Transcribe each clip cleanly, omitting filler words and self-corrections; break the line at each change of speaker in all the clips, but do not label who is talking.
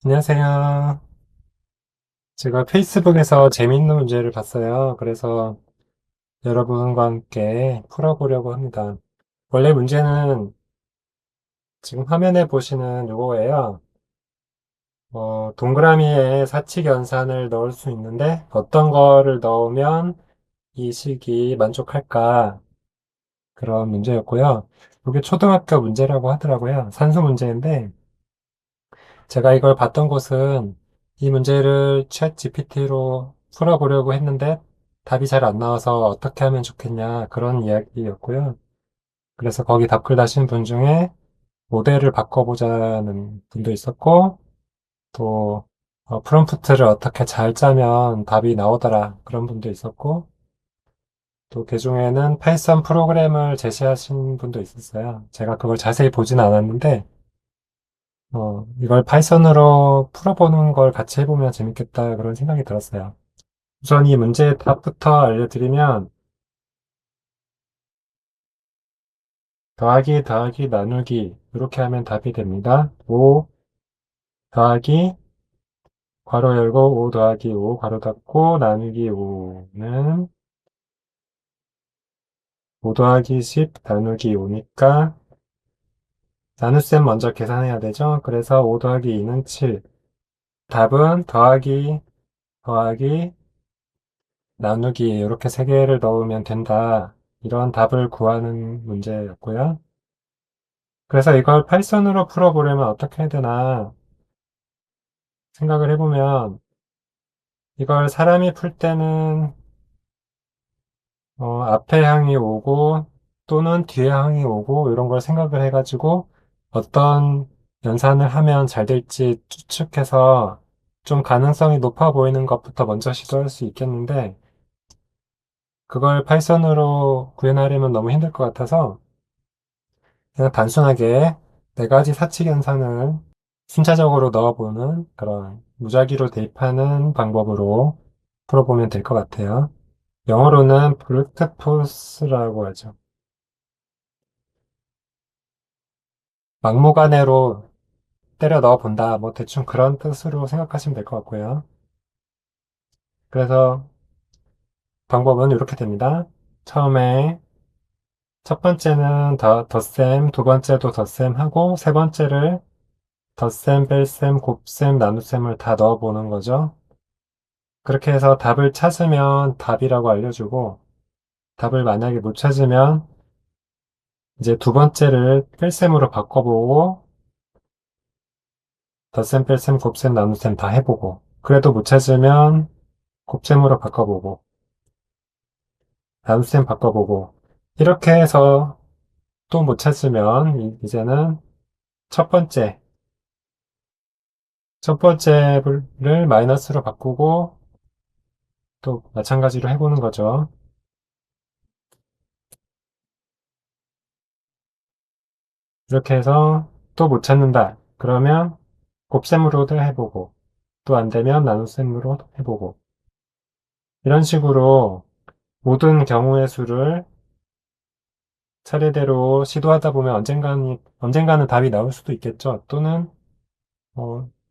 안녕하세요. 제가 페이스북에서 재미있는 문제를 봤어요. 그래서 여러분과 함께 풀어보려고 합니다. 원래 문제는 지금 화면에 보시는 요거예요. 동그라미에 사칙연산을 넣을 수 있는데 어떤 거를 넣으면 이 식이 만족할까? 그런 문제였고요. 이게 초등학교 문제라고 하더라고요. 산수 문제인데 제가 이걸 봤던 곳은 이 문제를 챗 GPT로 풀어보려고 했는데 답이 잘 안 나와서 어떻게 하면 좋겠냐 그런 이야기였고요. 그래서 거기 답글 다신 분 중에 모델을 바꿔보자는 분도 있었고 또 프롬프트를 어떻게 잘 짜면 답이 나오더라 그런 분도 있었고 또 그 중에는 파이썬 프로그램을 제시하신 분도 있었어요. 제가 그걸 자세히 보진 않았는데 이걸 파이썬으로 풀어보는 걸 같이 해보면 재밌겠다 그런 생각이 들었어요. 우선 이 문제의 답부터 알려드리면 더하기 더하기 나누기 이렇게 하면 답이 됩니다. 5 더하기 괄호 열고 5 더하기 5 괄호 닫고 나누기 5는 5 더하기 10 나누기 5니까 나눗셈 먼저 계산해야 되죠. 그래서 5 더하기 2는 7. 답은 더하기 더하기 나누기 이렇게 세 개를 넣으면 된다. 이런 답을 구하는 문제였고요. 그래서 이걸 파이썬으로 풀어보려면 어떻게 해야 되나 생각을 해보면 이걸 사람이 풀 때는 앞에 항이 오고 또는 뒤에 항이 오고 이런 걸 생각을 해가지고 어떤 연산을 하면 잘 될지 추측해서 좀 가능성이 높아 보이는 것부터 먼저 시도할 수 있겠는데 그걸 파이썬으로 구현하려면 너무 힘들 것 같아서 그냥 단순하게 네 가지 사칙 연산을 순차적으로 넣어보는 그런 무작위로 대입하는 방법으로 풀어보면 될 것 같아요. 영어로는 브루트 포스라고 하죠. 막무가내로 때려 넣어본다. 뭐 대충 그런 뜻으로 생각하시면 될 것 같고요. 그래서 방법은 이렇게 됩니다. 처음에 첫 번째는 덧셈, 두 번째도 덧셈 하고 세 번째를 덧셈, 뺄셈, 곱셈, 나눗셈을 다 넣어보는 거죠. 그렇게 해서 답을 찾으면 답이라고 알려주고, 답을 만약에 못 찾으면 이제 두 번째를 뺄셈으로 바꿔보고, 덧셈, 뺄셈, 곱셈, 나눗셈 다 해보고, 그래도 못 찾으면 곱셈으로 바꿔보고, 나눗셈 바꿔보고, 이렇게 해서 또 못 찾으면 이제는 첫 번째, 첫 번째를 마이너스로 바꾸고 또 마찬가지로 해보는 거죠. 이렇게 해서 또 못 찾는다. 그러면 곱셈으로도 해보고, 또 안 되면 나눗셈으로 해보고, 이런 식으로 모든 경우의 수를 차례대로 시도하다 보면 언젠가는 답이 나올 수도 있겠죠. 또는,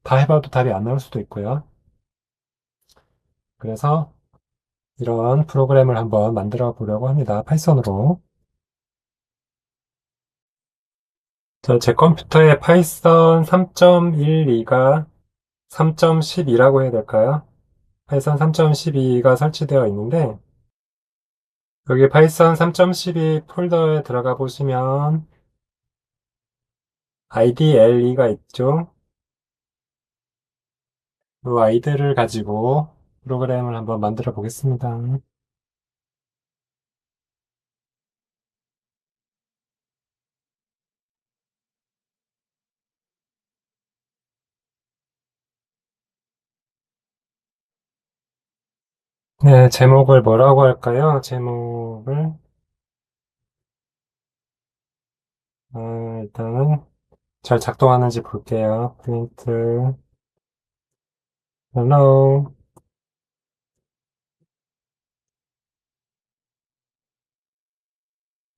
다 해봐도 답이 안 나올 수도 있고요. 그래서 이런 프로그램을 한번 만들어 보려고 합니다. 파이썬으로. 제 컴퓨터에 파이썬 3.12가 3.12라고 해야 될까요? 파이썬 3.12가 설치되어 있는데, 여기 파이썬 3.12 폴더에 들어가 보시면 IDLE가 있죠. 이 아이디를 가지고 프로그램을 한번 만들어 보겠습니다. 네, 제목을 뭐라고 할까요? 제목을, 일단은 잘 작동하는지 볼게요. print, hello,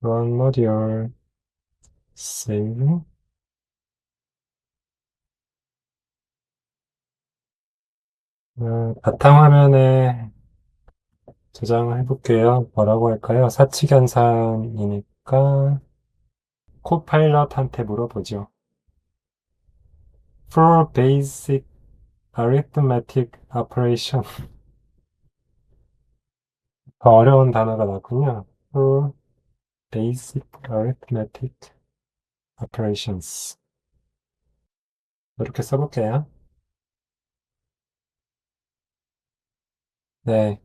run module, save. 바탕화면에 저장을 해볼게요. 뭐라고 할까요? 사칙연산이니까 코파일럿한테 물어보죠. For basic arithmetic operation. 더 어려운 단어가 나왔군요. For basic arithmetic operations. 이렇게 써볼게요. 네.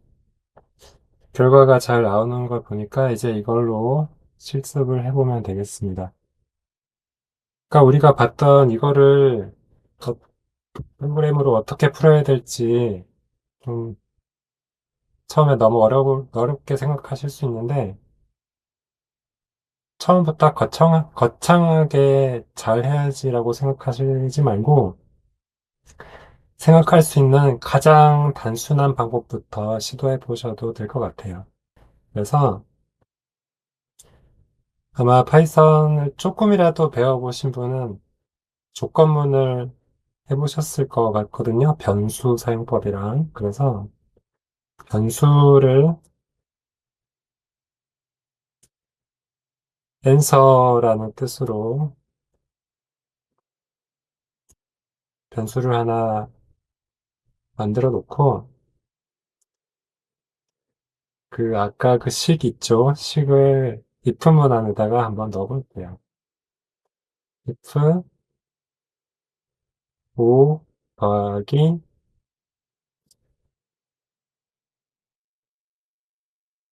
결과가 잘 나오는 걸 보니까 이제 이걸로 실습을 해보면 되겠습니다. 그러니까 우리가 봤던 이거를 프로그램으로 어떻게 풀어야 될지 좀 처음에 너무 어렵게 생각하실 수 있는데 처음부터 거창하게 잘 해야지라고 생각하시지 말고 생각할 수 있는 가장 단순한 방법부터 시도해 보셔도 될 것 같아요. 그래서 아마 파이썬을 조금이라도 배워보신 분은 조건문을 해보셨을 것 같거든요. 변수 사용법이랑. 그래서 변수를 answer라는 뜻으로 변수를 하나 만들어 놓고 그 아까 그 식 있죠? 식을 if문 안에다가 한번 넣어 볼게요. if 5 더하기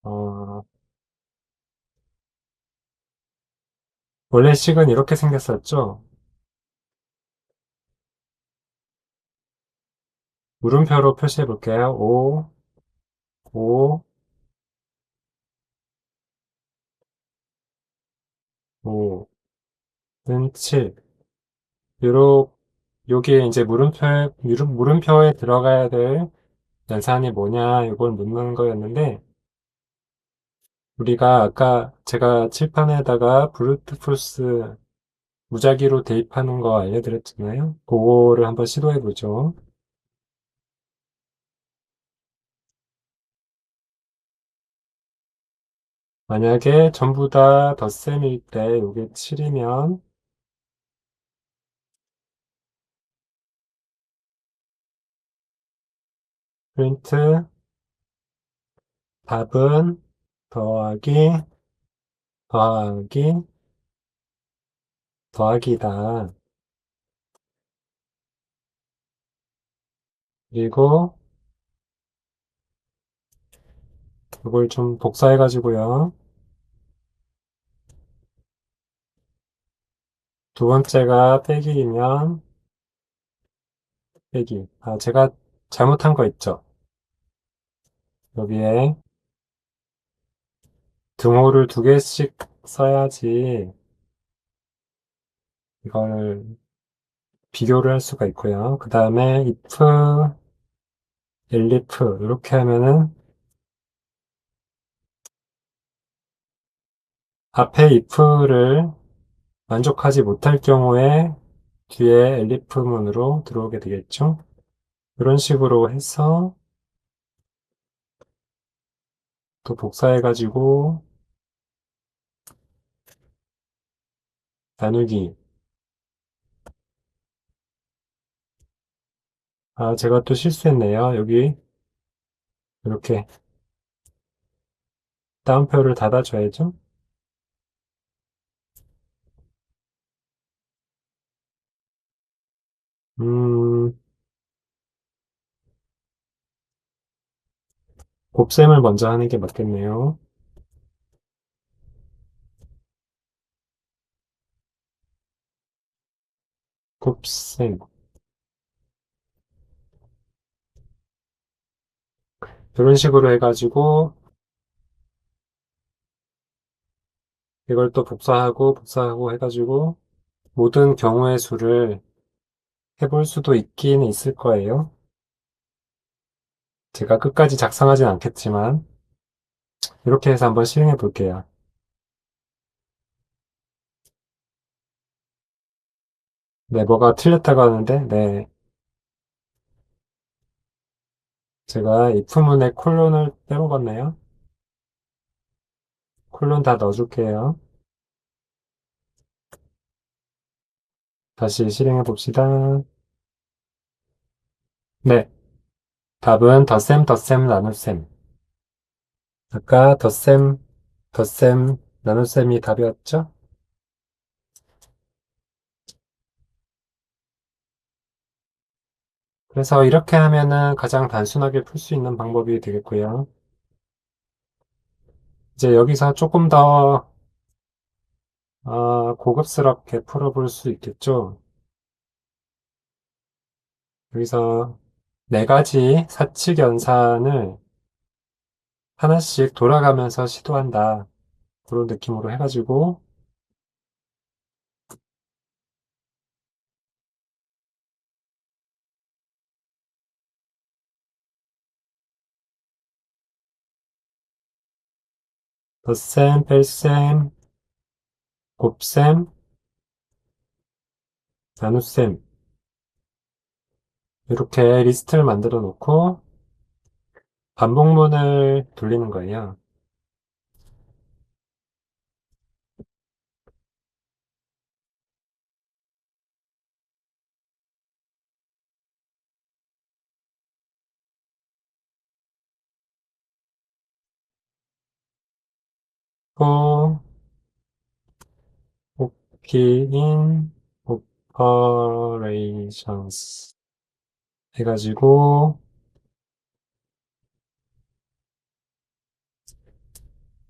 어, 원래 식은 이렇게 생겼었죠? 물음표로 표시해 볼게요. 5, 5는 7. 여기에 이제 물음표에 들어가야 될 연산이 뭐냐, 이걸 묻는 거였는데, 우리가 아까 제가 칠판에다가 브루트포스 무작위로 대입하는 거 알려드렸잖아요. 그거를 한번 시도해 보죠. 만약에 전부 다 덧셈일 때 이게 7이면 프린트 답은 더하기 더하기 더하기다. 그리고 이걸 좀 복사해 가지고요. 두 번째가 빼기이면 빼기. 아, 제가 잘못한 거 있죠? 여기에 등호를 두 개씩 써야지 이걸 비교를 할 수가 있고요. 그 다음에 if, elif 이렇게 하면은 앞에 if를 만족하지 못할 경우에 뒤에 elif문으로 들어오게 되겠죠. 이런 식으로 해서 또 복사해가지고 나누기. 아, 제가 또 실수했네요. 여기 이렇게 따옴표를 닫아줘야죠. 음, 곱셈을 먼저 하는 게 맞겠네요. 곱셈. 이런 식으로 해가지고 이걸 또 복사하고 해가지고 모든 경우의 수를 해볼 수도 있긴 있을 거예요. 제가 끝까지 작성하진 않겠지만 이렇게 해서 한번 실행해 볼게요. 네, 뭐가 틀렸다고 하는데 네, 제가 if문에 콜론을 빼먹었네요. 콜론 다 넣어줄게요. 다시 실행해 봅시다. 네, 답은 덧셈, 나눗셈. 아까 덧셈, 나눗셈이 답이었죠? 그래서 이렇게 하면은 가장 단순하게 풀 수 있는 방법이 되겠고요. 이제 여기서 조금 더 고급스럽게 풀어볼 수 있겠죠? 여기서 네 가지 사칙 연산을 하나씩 돌아가면서 시도한다. 그런 느낌으로 해가지고 덧셈, 뺄셈, 곱셈, 나눗셈 이렇게 리스트를 만들어 놓고 반복문을 돌리는 거예요. 또 곱기인 operations 해가지고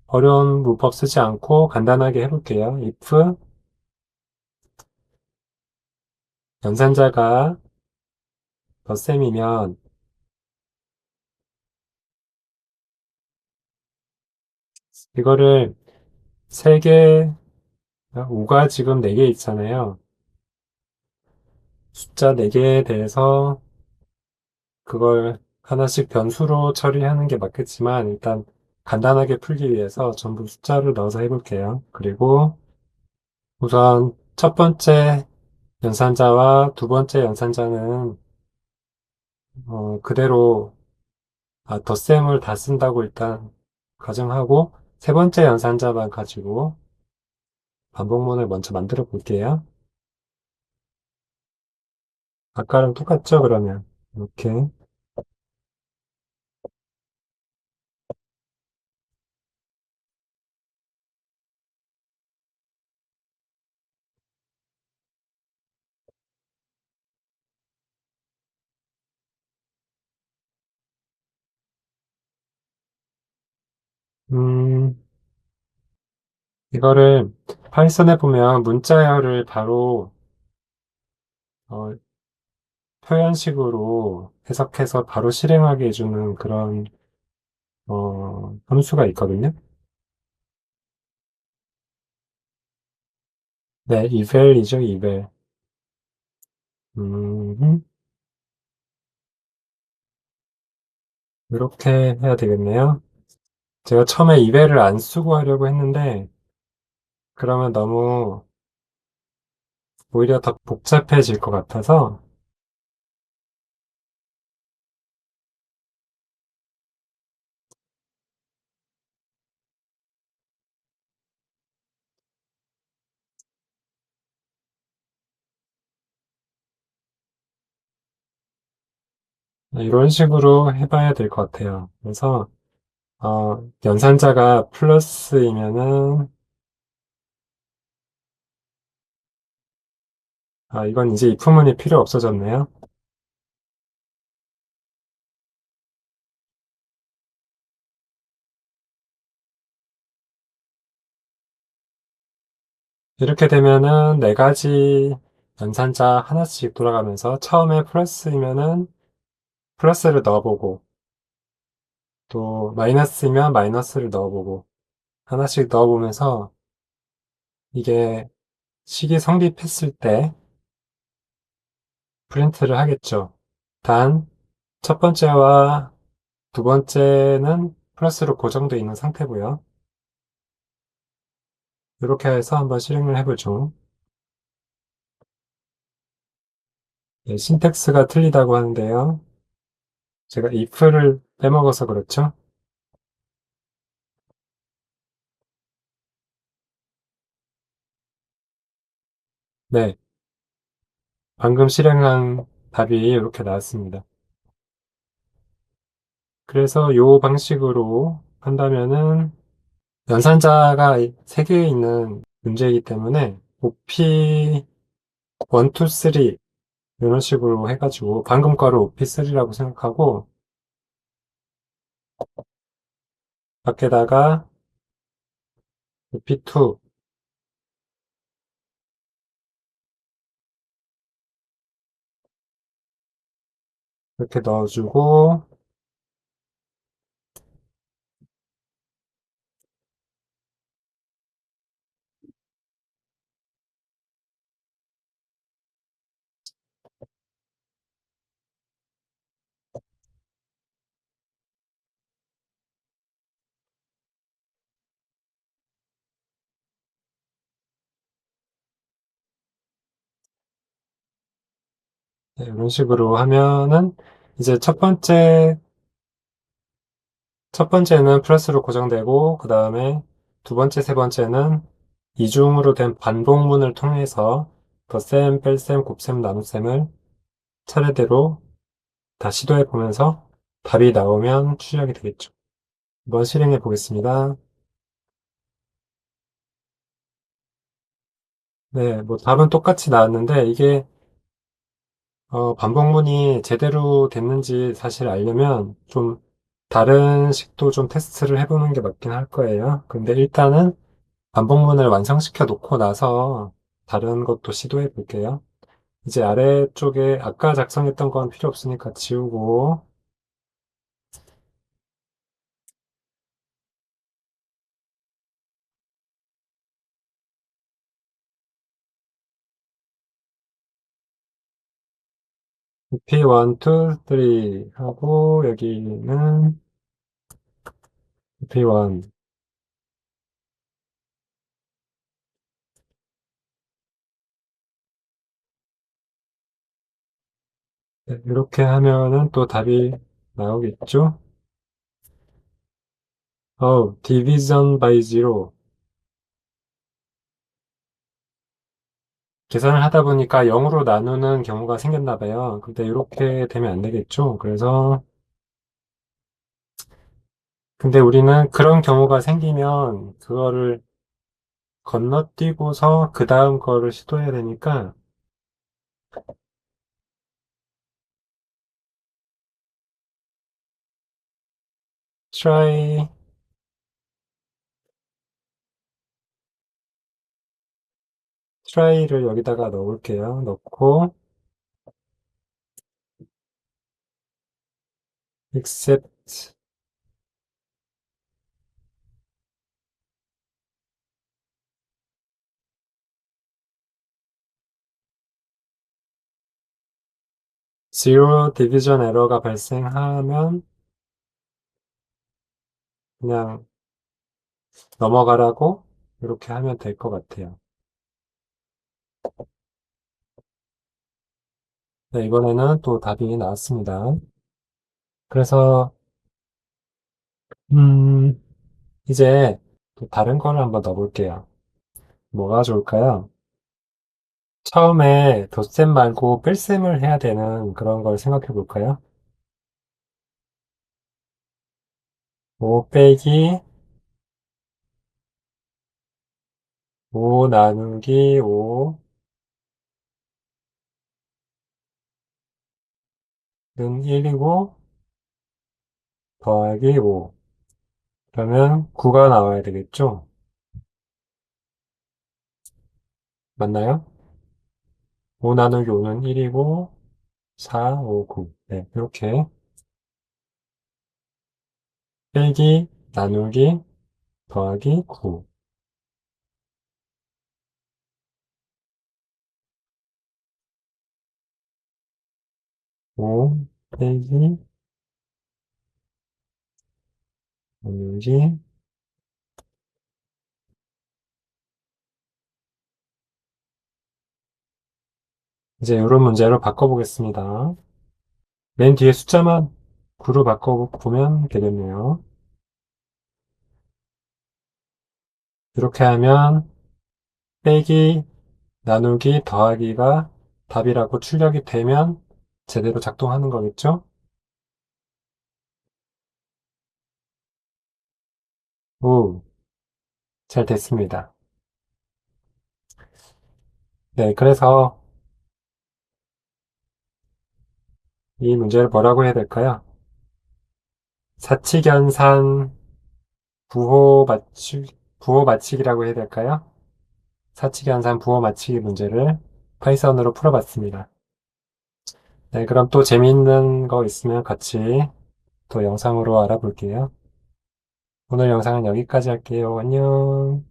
어려운 문법 쓰지 않고 간단하게 해볼게요. if 연산자가 덧셈이면 이거를 3개, 5가 지금 4개 있잖아요. 숫자 4개에 대해서 그걸 하나씩 변수로 처리하는 게 맞겠지만 일단 간단하게 풀기 위해서 전부 숫자를 넣어서 해볼게요. 그리고 우선 첫 번째 연산자와 두 번째 연산자는 그대로 덧셈을 다 쓴다고 일단 가정하고 세 번째 연산자만 가지고 반복문을 먼저 만들어 볼게요. 아까랑 똑같죠, 그러면? 이렇게. 음, 이거를 파이썬에 보면 문자열을 바로 어, 표현식으로 해석해서 바로 실행하게 해주는 그런 함수가 있거든요. 네, eval이죠, eval. 음, 이렇게 해야 되겠네요. 제가 처음에 eval을 안 쓰고 하려고 했는데 그러면 너무 오히려 더 복잡해질 것 같아서 이런 식으로 해봐야 될 것 같아요. 그래서 연산자가 플러스이면은 이건 이제 if문이 필요 없어졌네요. 이렇게 되면은 네 가지 연산자 하나씩 돌아가면서 처음에 플러스이면은 플러스를 넣어보고 또 마이너스면 마이너스를 넣어보고 하나씩 넣어보면서 이게 식이 성립했을 때 프린트를 하겠죠. 단, 첫 번째와 두 번째는 플러스로 고정되어 있는 상태고요. 이렇게 해서 한번 실행을 해보죠. 네, 신텍스가 틀리다고 하는데요. 제가 if를 빼먹어서 그렇죠? 네. 방금 실행한 답이 이렇게 나왔습니다. 그래서 이 방식으로 한다면은 연산자가 3개 있는 문제이기 때문에 OP 1, 2, 3 이런 식으로 해가지고 방금 거를 OP3라고 생각하고 밖에다가 OP2 이렇게 넣어주고 네, 이런 식으로 하면은 이제 첫 번째는 플러스로 고정되고 그 다음에 두 번째, 세 번째는 이중으로 된 반복문을 통해서 덧셈, 뺄셈, 곱셈, 나눗셈을 차례대로 다 시도해 보면서 답이 나오면 출력이 되겠죠. 한번 실행해 보겠습니다. 네, 뭐 답은 똑같이 나왔는데 이게 반복문이 제대로 됐는지 사실 알려면 좀 다른 식도 좀 테스트를 해보는 게 맞긴 할 거예요. 근데 일단은 반복문을 완성시켜 놓고 나서 다른 것도 시도해 볼게요. 이제 아래쪽에 아까 작성했던 건 필요 없으니까 지우고 P1, 2, 3 하고 여기는 P1 이렇게 하면은 또 답이 나오겠죠? division by zero. 계산을 하다 보니까 0으로 나누는 경우가 생겼나 봐요. 근데 이렇게 되면 안 되겠죠? 그래서, 근데 우리는 그런 경우가 생기면 그거를 건너뛰고서 그 다음 거를 시도해야 되니까, try, try를 여기다가 넣을게요. 넣고, except, zero division error가 발생하면 그냥 넘어가라고 이렇게 하면 될 것 같아요. 네, 이번에는 또 답이 나왔습니다. 그래서, 음, 이제 또 다른 거를 한번 넣어볼게요. 뭐가 좋을까요? 처음에 덧셈 말고 뺄셈을 해야 되는 그런 걸 생각해 볼까요? 5 빼기 5 나누기 5는 1이고 더하기 5. 그러면 9가 나와야 되겠죠? 맞나요? 5 나누기 5는 1이고 4, 5, 9. 네, 이렇게 빼기 나누기 더하기 9. 5 빼기 나누기 이제 이런 문제로 바꿔보겠습니다. 맨 뒤에 숫자만 구로 바꿔보면 되겠네요. 이렇게 하면 빼기, 나누기, 더하기가 답이라고 출력이 되면 제대로 작동하는 거겠죠? 오, 잘 됐습니다. 네, 그래서 이 문제를 뭐라고 해야 될까요? 사칙연산 부호 맞추기라고 해야 될까요? 사칙연산 부호 맞추기 문제를 파이썬으로 풀어봤습니다. 네, 그럼 또 재미있는 거 있으면 같이 또 영상으로 알아볼게요. 오늘 영상은 여기까지 할게요. 안녕.